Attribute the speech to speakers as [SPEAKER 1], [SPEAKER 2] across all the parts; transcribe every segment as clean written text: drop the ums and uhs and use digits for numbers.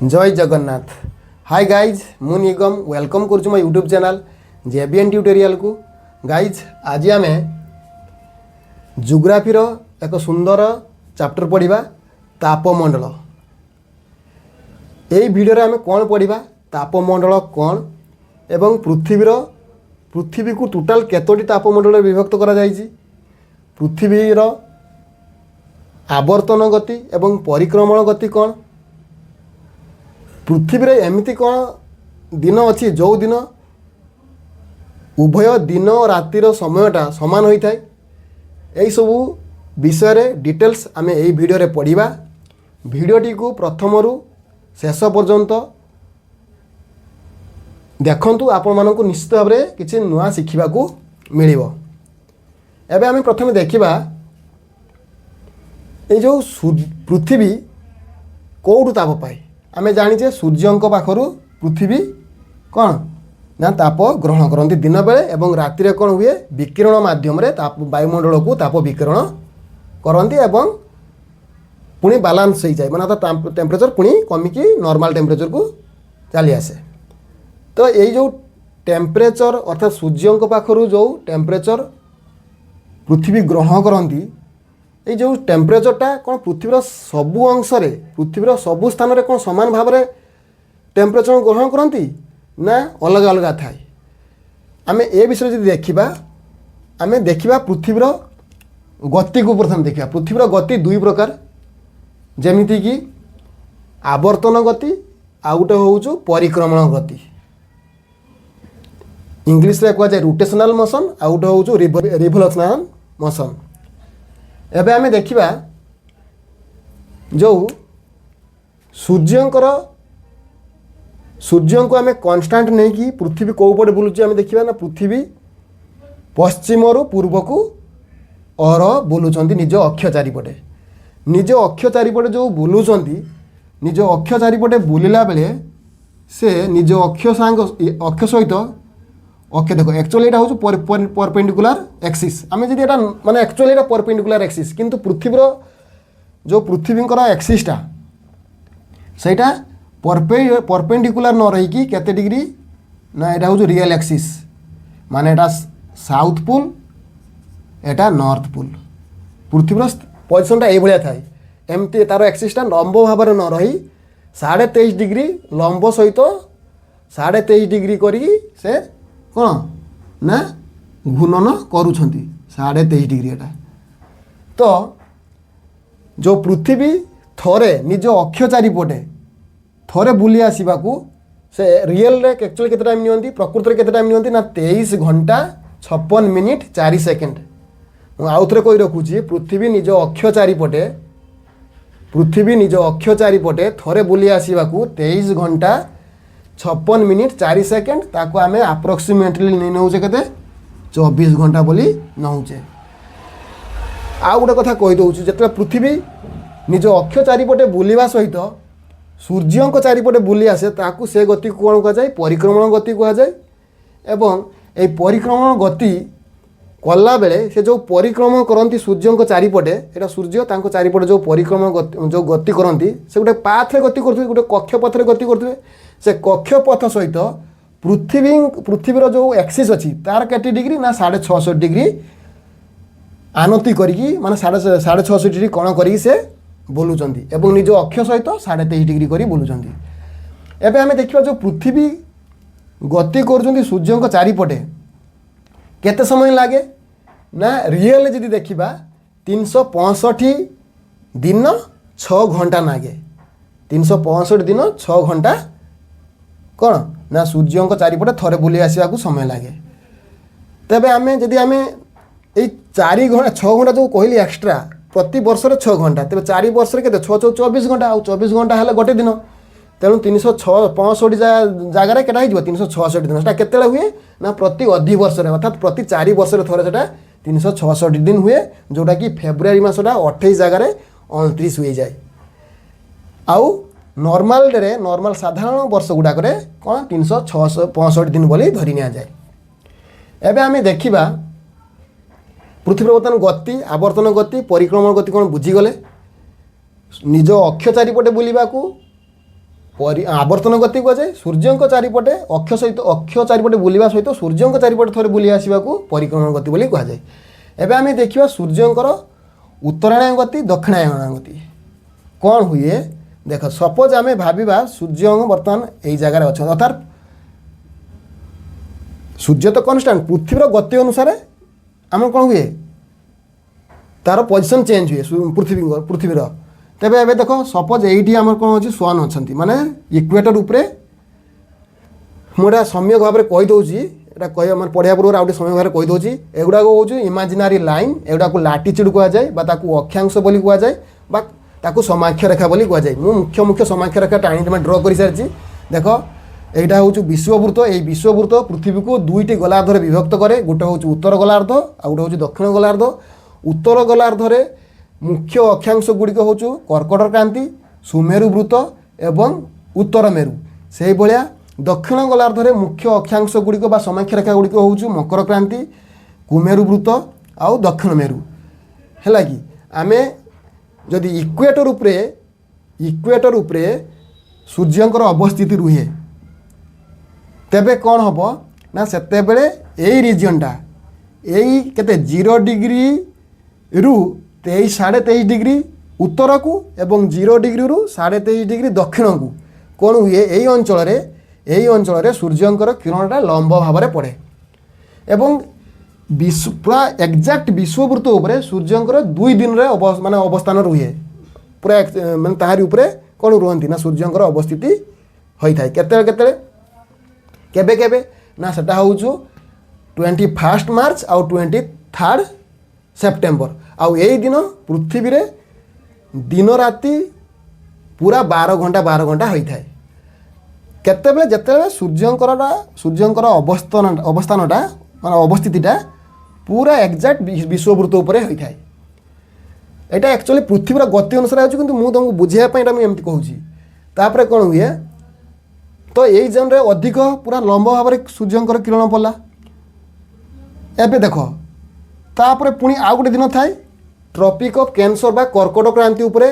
[SPEAKER 1] जय Jagannath. Hi guys मु निगम welcome करुछु मो यूट्यूब चैनल जेबीएन ट्यूटोरियल को। गाइज आज आम जियोग्राफी एक सुंदर चैप्टर पढ़ा तापमंडल। यही वीडियो आम कौन पढ़ा तापमंडल कौन एवं पृथ्वी को टोटाल केतोटी तापमंडल विभक्त करा जायछि, पृथ्वीर आवर्तन गति एवं परिक्रमण गति कौन, पृथ्वी रे एमती कौन दिन अच्छी जो दिन उभय दिन और रातिर समयटा सामान होता है। यही सबू विषय रे डिटेल्स आमे यही वीडियो रे पढ़िबा। वीडियोटी को प्रथम रु शेष पर्यंत देखंतु, आपण मानकु निश्चित भाव में किसी नुआ शिखा मिलिबो। एबे आमे प्रथम देखिबा ये जो पृथ्वी कोठू ताप पाए। आमे जानिचे सूर्यंक पाखरु पृथ्वी कौन ना ताप ग्रहण करती दिन बेले एवं राति रे कौन हुए विकिरण माध्यम रे ताप वायुमंडल को ताप विकिरण करती एवं पुणी बालांस हो जाए, माने टेम्परेचर पुणी कमिकी नॉर्मल टेम्परेचर को चली आसे। तो यही जो टेम्परेचर अर्थात सूर्यंक पाखरु जो टेम्परेचर पृथ्वी ग्रहण करती, ये जो टेम्परेचरटा कौन पृथ्वीर सबु अंश पृथ्वीर सबु स्थान में कौन सामान भाव में टेम्परेचर ग्रहण करती ना अलग अलग थाए। आम ए विषय जो देखा आम देखा पृथ्वीर गति को प्रथम देखा। पृथ्वीर गति दुई प्रकार, जमीती कि आवर्तन गति आ गोटे हूँ परिक्रमण गति। इंग्लीश रे कहुए रोटेशनल मोशन आ गोटे हूँ रिवोल्यूशनल मोशन। एबे आमे देखिबा जो सूर्य को आमे कांस्टेंट नहीं कि पृथ्वी कौ पटे बुलुची आमे देखिबा ना, पृथ्वी पश्चिम रु पूर्व को और बुलुचंती निज अक्ष चारिपटे। निज अक्ष चारिपटे जो बुलुचंती, निज अक्ष चारिपटे बुलिला बेले से निज अक्ष सहित ओके देखो एक्चुअली এটা হচ্ছে परपेंडिकुलर एक्सिस। आमे যদি এটা মানে एक्चुअली এটা परपेंडिकुलर एक्सिस, किंतु पृथ्वीर जो पृथ्वींकर एक्सिसटा सेटा परपेंडिकुलर न रही कि केते डिग्री ना, এটা হচ্ছে रियल एक्सिस माने এটা साउथ पोल এটা नॉर्थ पोल। पृथ्वीर पोजिशनटा ए भलिया थाए, एमती तार एक्सिसटा लंब भाव में न रही 23.5 डिग्री लंब सहित 23.5 डिग्री करी से कौन ना घूर्णन करुछंती 23.5 डिग्री एटा। तो जो पृथ्वी थोरे निज अक्ष चारिपटे थोरे बुली आसवाकू से रियल रे एक्चुअली केते टाइम नियंती, प्रकृति रे केते टाइम नियंती ना 23 घंटा 56 मिनिट 4 सेकेंड। मु आउथरे कहि रखुची पृथ्वी निज अक्ष चारिपटे थोरे बुली आसवाकू 23 घंटा 56 मिनिट 4 सेकेंड। ताको आमे अप्रोक्सीमेटली नहीं नौचे केते 24 घंटा बोली नौचे। आ गोटे कथा कहि दउछु, जेतले पृथ्वी निज अक्ष चारिपटे बुलिबा सहित सूर्यंक चारिपटे बुली आसे ताकू से गति को कौन कह जाए परिक्रमण गति कह जाए। एवं ए परिक्रमण गति कला बेले से जो परिक्रमण करती सूर्यंक चारिपटे, एटा सूर्य तांको चारिपटे जो परिक्रमण जो गति करती से गोटे पाथरे गति करथि, गोटे कक्षपथरे गति करथि। से कक्षपथ सहित पृथ्वीर जो एक्सिस अच्छी तार केटे डिग्री ना 650 डिग्री आनति करी माने 650 डिग्री कण करी से बुलुचंती एवं निज अक्ष सहित 23.5 डिग्री करी बुलुचंती। एबे आमे देखिबा जो पृथ्वी गति करचंती सूर्यंक चारिपटे केते समय लागे ना, रियल जदि देखिबा 365 दिन 6 घंटा लागे। 365 दिन 6 घंटा कौन ना सूर्यंक चारिपटे थोड़े बुली आसवा समय लगे। तेबे आमे जदि आमे ए 4 घंटा 6 घंटा जो कहली एक्स्ट्रा प्रति वर्ष 6 घंटा, तेज 4 वर्ष के 6 24 घंटा आ 24 घंटा है गोटे दिन। तेणु 365 जगार के 366 दिन से केते हुए ना प्रति अधिवर्ष अर्थात प्रति 4 वर्ष थोड़े से 366 दिन हुए, जोटा कि फेब्रुआरी मसटा 28 जगार 29 हो जाए। आउ नॉर्मल साधारण वर्ष गुड़ाक कौन 365 दिन बोली धरी नि जाए। एबे आमे देखिबा पृथ्वी बर्तमान गति आवर्तन गति परिक्रमण गति कौन बुझीगले। निज अक्ष चारिपटे बुलवाक आवर्तन गति कहुए सूर्य चारिपटे अक्ष चारिपटे बुलवा सहित सूर्य चारिपटे थोड़े बुली आसवा परिक्रमण गति बोली कहुए। एबे आम देखा सूर्यंकर उत्तरायण गति दक्षिणायन गति कौन हुए देख सपोज आम भाविबा सूर्य बर्तमान यही जगार अच्छा अर्थात सूर्य तो कन्स्टांट पृथ्वीर गति अनुसार आम कौन हुए तार पोजिशन चेंज हुए पृथ्वीर तेबे एबे देख सपोज यही आम कौन अच्छी सन अच्छा माने इक्वेटर उपरे मुझे सम्यक भाव में कहीदे एटा कह मैं पढ़िया पूर्व आउटे समय भाव में कहीदे एगुड़ा हूँ इमाजिनारी लाइन एगुड़ा लाटिच्यूड कहुए अक्षांश बोली कहुए ताकू समाक्ष रेखा बोली कहुए। मुख्य मुख्य समाक्ष रेखा टाणी मैं ड्र कर सारी देख यहाँ हूँ विश्ववृत्त यही विश्ववृत्त पृथ्वी को दुईटी गोलार्धर विभक्त करे गोटे हूँ उत्तर गोलार्ध आ गोटे हूँ दक्षिण गोलार्ध। उत्तर गोलार्धरे मुख्य अक्षांश गुड़िक हूँ कर्कट क्रांति सुमेरु वृत्त एवं उत्तर मेरु से भाया दक्षिण गोलार्धरे मुख्य अक्षांश गुड़िक समाक्ष रेखा गुड़िक हूँ मकर क्रांति कुमेरु वृत्त आउ दक्षिण मेरु है कि आम जदि इक्वेटर उपरे सूर्यंकर अवस्थिति रुहे तेबे कौन हम ना सेते बेले यही रिजनटा यही केते 0 डिग्री रु 23 साढ़े 23 डिग्री उत्तर को एवं 0 डिग्री रु साढ़े 23 डिग्री दक्षिण को कौन हुए यही अंचल सूर्यंकर किरणटा लंब भाव में पड़े एवं पूरा एक्जाक्ट विश्ववृत्त उपरे सूर्यंकर 2 दिन माने अवस्थान रुहे पूरा माने ताहारी उपरे कौन रुहंती ना सूर्यंकर अवस्थिति होता है केते केबे केबे ना सेटा हूँ 21 मार्च आउ 23 सेप्टेम्बर आउ यही दिन पृथ्वी रे दिन राति पूरा 12 घंटा होता है केतेबेले जेतेबेले सूर्यंकर अवस्थानटा माने अवस्थितिटा पूरा एक्जाक्ट विश्ववृत्त उपरे होता है। यहाँ एक्चुअली पृथ्वीर गति अनुसार होती किंतु मुझे तुमको बुझापी एमती कहूँ कौन हुए तो यही जन अधिक पूरा लंब भाव में सूर्यंकर किरण पड़ा एबे देख तापर पुणी आउ गोटे दिन थाए ट्रॉपिक ऑफ कैंसर बा कर्कट क्रांति उपरे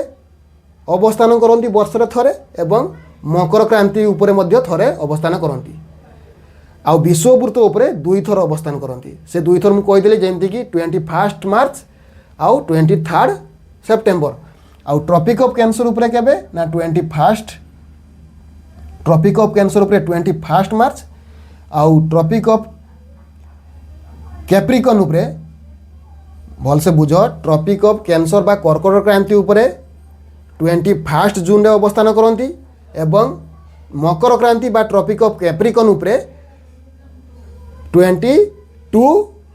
[SPEAKER 1] अवस्थान करती वर्षरे थरे एवं मकर क्रांति उपरे मध्य थरे अवस्थान करती आउ विश्ववृत्त उपरे 2 थर अवस्थान करती से 2 थर मुझे कहीदेली जमती कि 21 मार्च आउ 23 सेप्टेम्बर आउ ट्रॉपिक ऑफ कैंसर उपरे केबे ना 21 ट्रॉपिक ऑफ कैंसर उपरे 21 मार्च आउ ट्रॉपिक ऑफ कैप्रिकॉन उपरे भल से बुझ ट्रॉपिक ऑफ कैंसर बा कर्कट क्रांति उपरे 21 जून रे अवस्थान करती एवं मकर क्रांति बा ट्रॉपिक ऑफ कैप्रिकॉन उपरे 22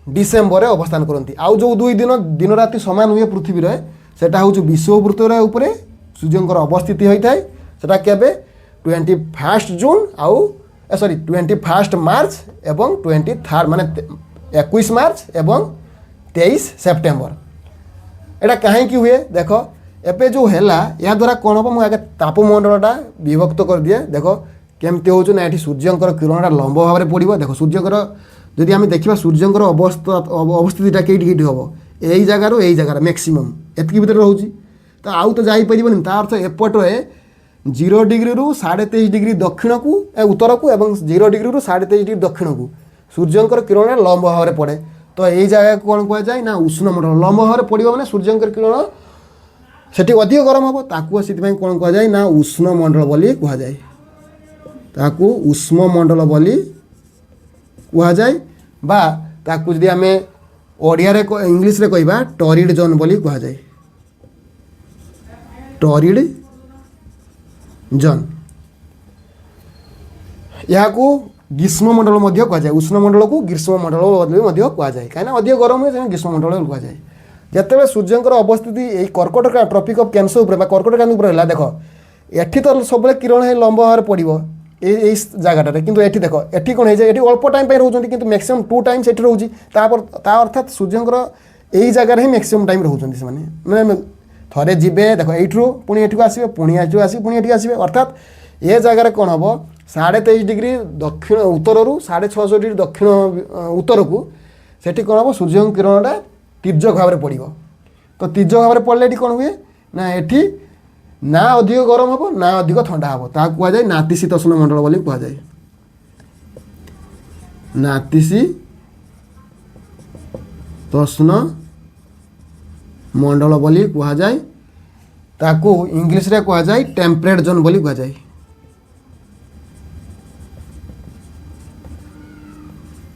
[SPEAKER 1] डिसेम्बर अवस्थान करती आउ जो 2 दिन राति समान हुए पृथ्वी रे सेटा हूँ विश्ववृत्त उपरे सूर्यंकर अवस्थिति होता है सेटा केबे 21 जून आउ सॉरी 21 मार्च एवं 23 माने 21 मार्च एवं 23 सेप्टेम्बर एटा कहीं हुए देख एपे जो हैला या द्वारा कौन हम मुझे तापमंडलटा विभक्त कर दिए देख केमती हो ना ये सूर्यंकर किरणटा लंब भाव में पड़ो देख सूर्यंकर जदि आम देखा सूर्यंकर अवस्थितिटा कईटी हम यही जगार यही जगार मैक्सिमम एतकी भितर रोचे तो आउ तो जापरनि अर्थ एपटे 0 डिग्री रु 23.5 डिग्री दक्षिण को उत्तर को एवं 0 डिग्री रु 23.5 डिग्री दक्षिण को सूर्यंकर किरण लंब भाव में पड़े तो यही जगह को कौन कहुए ना उष्णमंडल लंब भाव में पड़ो मैंने सूर्यंकर किरण सेठी अधिक गरम हम ताकू से कौन कहुए ना उष्णमंडल बोली कहुए ताकू उष्णमंडल बोली कहुए बा ताकू जदि आम ओडिया रे इंग्लिश रे कहबा टॉरिड जोन बोली कहुए टॉरिड जोन या ग्रीष्ममंडल कहुए उष्णमंडल को ग्रीष्ममंडल कहुए कहीं अधिक गरम हुए ग्रीष्ममंडल कहुए जिते सूर्यंकर अवस्थिति यही कर्कट ट्रॉपिक ऑफ कैंसर उपर कर्कट क्रांति उपर है देख एठी तो सब किरण है लंब भाव में पड़ो यही जगह कि ये देख ये कौन है अल्प टाइम रोचे कि मैक्सिमम 2 टाइम्स ये रोचे अर्थात सूर्यंकर यही जगह ही मैक्सिमम टाइम रोचे से मैंने थे जीवे देख यू पुणी ये आसवे पुणी आस पुणी ये आसवे अर्थात ये जगह कौन हम 23.5 डिग्री दक्षिण उत्तर रु 650 डिग्री दक्षिण उत्तर को सेठी कौन हम सूर्य किरणटा तीर्यक भाव में पड़ो तो तीर्यक भाव में पड़े कौन हुए ना ये ना अधिक गरम हम ना अधिक ठंडा हम ताकू कहुए नातिशीतोष्ण मंडल बोली कहुए। नातिशीतोष्ण मंडल बोली कहुए ताकू इंग्लिश रे कहुए टेम्परेट जोन बोली कहुए।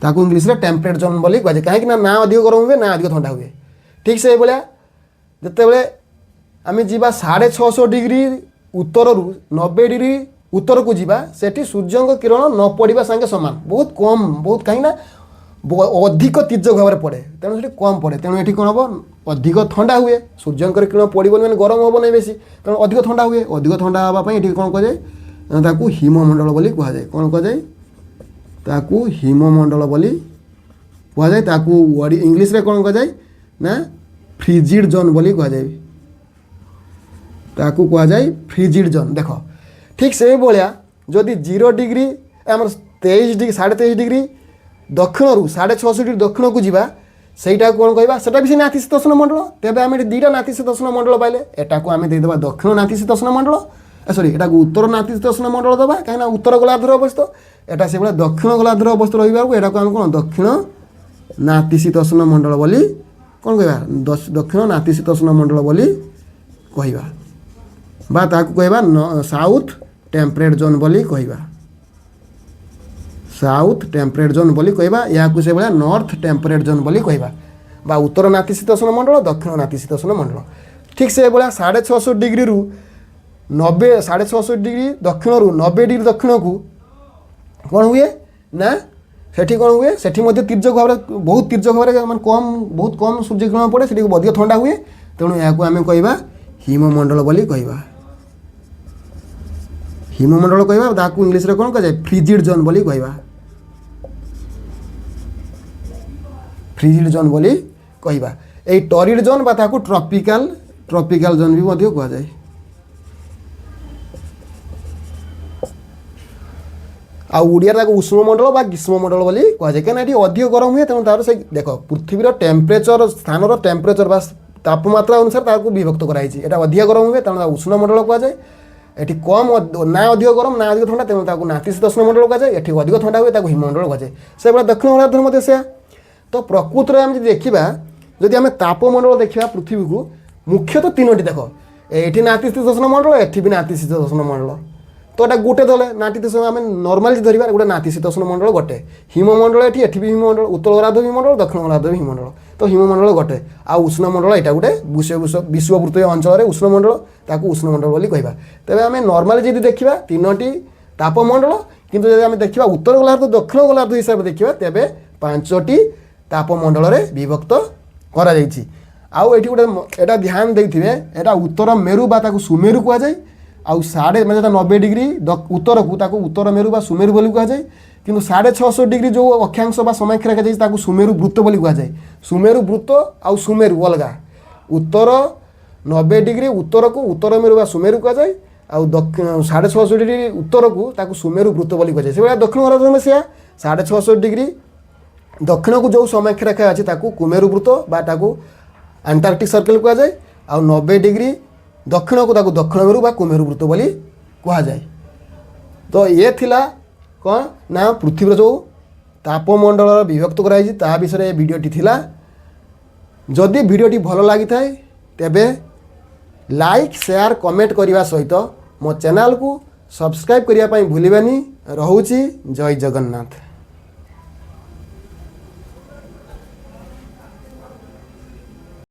[SPEAKER 1] ताकू इंग्लिश रे टेम्परेट जोन बोली कहुए कहीं ना अधिक गरम हुए ना अधिक ठंडा हुए। ठीक से भाया जिते आम जा 650 डिग्री उत्तर रु 90 डिग्री उत्तर को जीवा सेठी सूर्य किरण न पड़ा सांगे सामान बहुत कम बहुत कहीं अधिक तीर्ज भाव में पड़े तेणु से कम पड़े तेणु ये कौन हम अधिक ठंडा हुए सूर्य किरण पड़े मैंने गरम हम नहीं बेसी तेणु अधिक ठंडा हुए अधिक ठंडा हाँपाई ये कौन कहुए ताकू हिममंडल बोली कहुए। कौन कहुए ताकू हिममंडल बोली कहुए। ताकू इंग्लिश रे कौन कहुए ना फ्रिजिड जोन बोली कहुए। ताकू कहुए फ्रिजिड जोन। देख ठीक से भाया जदि 0 डिग्री आम 23 डिग्री 23.5 डिग्री दक्षिण रु 650 डिग्री दक्षिण को जीवा सहीटा कौन कहवा सेटा भी से नातिशीतोष्ण मंडल। तेज आम दुईटा नातिशीतोष्ण मंडल पाइले एटा को आम देदेबा दक्षिण नातिशीतोष्ण मंडल सॉरी एटा को उत्तर नातिशीतोष्ण मंडल दबा कहीं उत्तर गोलार्धर अवस्थित एटा से दक्षिण गोलार्धर अवस्थित रही एटा को आम कौन दक्षिण नातिशीतोष्ण मंडल बोली कौन कहवा दक्षिण नातिशीतोष्ण मंडल बोली कहवा बा ताकू कहवा साउथ टेम्परेट जोन बोली कहवा। साउथ टेम्परेट जोन बोली कहवा या से भाया नॉर्थ टेम्परेट जोन बोली कहवा बा उत्तर नातिशीतोष्ण मंडल दक्षिण नातिशीतोष्ण मंडल। ठीक से भाया 650 डिग्री रु 90 650 डिग्री दक्षिण रु 90 डिग्री दक्षिण को कौन हुए ना सेठी कौन हुए सेठी मध्य तीर्ज भाव बहुत तीर्ज भाव में कम बहुत कम सूर्य किरण पड़े सेठी अधिक ठंडा हुए तेणु या आम कहवा हिममंडल बोली कहवा। हिममंडल कहवा ताकू इंग्लिश रे कौन कहुए फ्रिजिड जोन बोली कहवा। फ्रिजिड जोन बोली कहवा। ए टॉरिड जोन बा ताकू ट्रॉपिकल जोन भी मध्य कहुए। आड़िया उष्ममंडल बा ग्रीष्ममंडल बोली कहुए कहीं ये अधिक गरम हुए तेणु तार से देख पृथ्वीर टेम्परेचर स्थान टेम्परेचर बा तापमात्रा अनुसार ताकू विभक्त कराई एटा अधिक गरम हुए तेणु उष्णमंडल कहुए। एटी कम ना अधिक गरम ना अधिक ठंडा तेणु ताकू नातिशीतोष्ण मंडल कहुए। एटी अधिक ठंडा हुए ताकू हिममंडल कहुए। से भाया दक्षिण गोलार्धर मध्य से तो प्रकृत में आम देखा जदि आम तापमंडल देखा पृथ्वी को मुख्यतः 3टी देख ये नातिशीतोष्ण मंडल एटी भी नातिशीतोष्ण मंडल तो ये गोटे दले नातिशीतोष्ण आम नर्माली धरवा गोटे नातिशीतोष्ण मंडल गोटे हिममंडल एटी भी हिममंडल उत्तर गोलार्ध हिममंडल दक्षिण गोलार्ध हिममंडल तो हिममंडल गोटे आ उष्णमंडल यहाँ गोटे विश्ववृत्तीय अंचल उष्णमंडल ताकू उष्णमंडल बोली कहवा। तेज आम नर्माली जब देखा 3टी तापमंडल किंतु जब आम देखा उत्तर गोलार्ध दक्षिण गोलार्ध हिसाब से देखा तेज 5टी तापमंडल विभक्त करा आउ एटी गोटे एटा ध्यान देथिबे एटा उत्तर मेरु बा ताकू सुमेरु कहुए आउ 90 डिग्री उत्तर को ताकू उत्तर मेरु बा सुमेरु बोली कहुए किंतु 650 डिग्री जो अक्षांश बा समयरेखा जाइए ताकू सुमेरु वृत्त बोली कहुए। सुमेरु वृत्त आउ सुमेरु अलगा उत्तर 90 डिग्री उत्तर को उत्तर मेरु बा सुमेरु कहुए आउ 650 डिग्री उत्तर को ताकू सुमेरु वृत्त बोली कहुए। से दक्षिण गोलार्ध में से 650 डिग्री दक्षिण को जो समयरेखा अच्छी ताकू कुमेरु वृत्त बा ताकू अंटार्कटिक सर्कल कहुए आउ 90 डिग्री दक्षिण को ताकू दक्षिण मेरु बा कुमेरु वृत्त बोली कहुए। तो ये थिला कौन ना पृथ्वी जो तापमंडल विभक्त कराई ता विषय वीडियोटी थिला। जदि वीडियोटी भल लगी थाए तेबे लाइक शेयर कमेंट करने सहित मो चैनल को सब्सक्राइब करने भूलिबानी। रहूची जय जगन्नाथ।